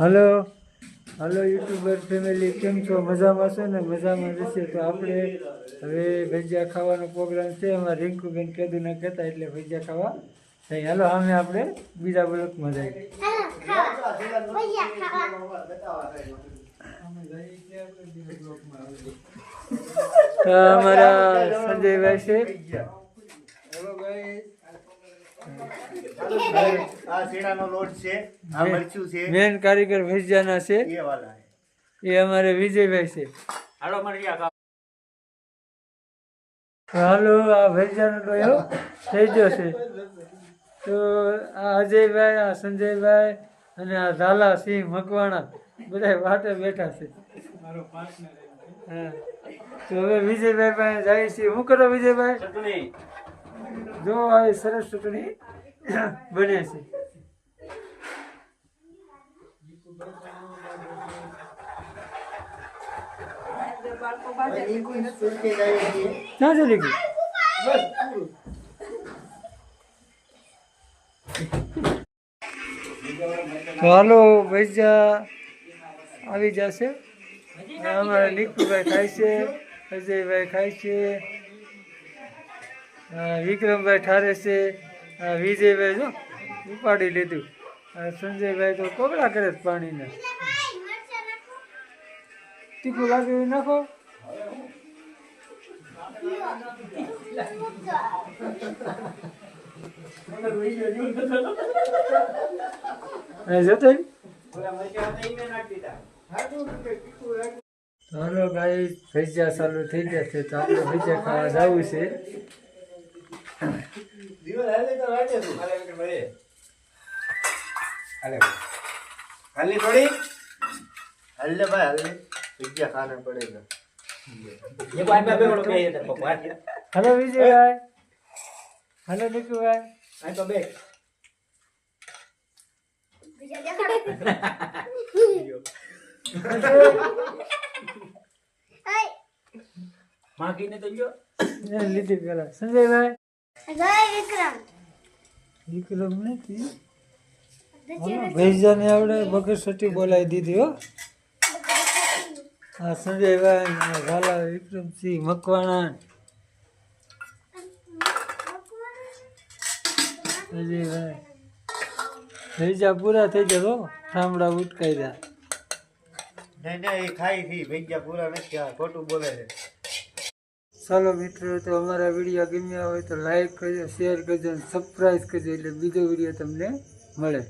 Hello hello YouTuber family, કેમ છો? મજામાં છો ને? મજામાં રહેશે તો આપણે હવે ભજીયા ખાવાનો પ્રોગ્રામ છે. એમાં રિંકુબેન કીધું ના કહેતા એટલે ભજીયા ખાવા થઈ. હાલો સામે આપણે બીજા બ્લોકમાં જઈએ. અમારા સંજયભાઈ છે. હેલો ભાઈ, આ શેણાનો લોટ છે, આ મરચું છે, મેન કારીગર ભજીયાના છે એ વાલા એ અમારે વિજયભાઈ છે. હાલો મરચિયા હાલો, આ ભજીયાનો ડોયો થઈ ગયો છે. તો આ અજયભાઈ, આ સંજયભાઈ અને આ ઝાલા સિંહ મકવાણા બધા વાટે બેઠા છે. મારો પાર્ટનર. હા, તો હવે વિજયભાઈ પાસે જાય છે. શું કરો વિજયભાઈ? ચટણી જો આવી સરસ ચટણી બને છે. ક્યાં ચલી ગઈ? હાલો, ભજીયા આવી જશે. અમારા નિકુભાઈ ખાય છે, અજયભાઈ ખાય છે, વિક્રમભાઈ ઠારે છે, વિજયભાઈ જો ઉપાડી લીધું, સંજયભાઈ તો કોગળા કરે છે પાણીને. તીખું લાગે એવું નાખો. જતો હાલો ભાઈ, ભજીયા ચાલુ થઈ ગયા છે તો આપણે ભજીયા ખાવા જવું છે. हेलो विजय भाई, हेलो निकू भाई, आई तो बैक मागी ने तो जो લીધી પેલા સંજયભાઈ, જય વિક્રમ. વિક્રમ નથી ભૈજાને આવડે બગસટી બોલાવી દીધી હો. હા, સંજયભાઈ, ઝાલા, વિક્રમસિંહ મકવાણા, અજયભાઈ. ભૈજા પૂરા થઈ ગયા હો, ઠામડા ઉટકાઈ રહ્યા. નહીં એ ખાઈ થી ભૈજા પૂરા નથી, ખોટું બોલે છે. ચાલો મિત્રો, તો અમારા વિડીયો ગમ્યા હોય તો લાઈક કરજો, શેર કરજો, સબસ્ક્રાઈબ કરજો એટલે બીજો વિડીયો તમને મળે.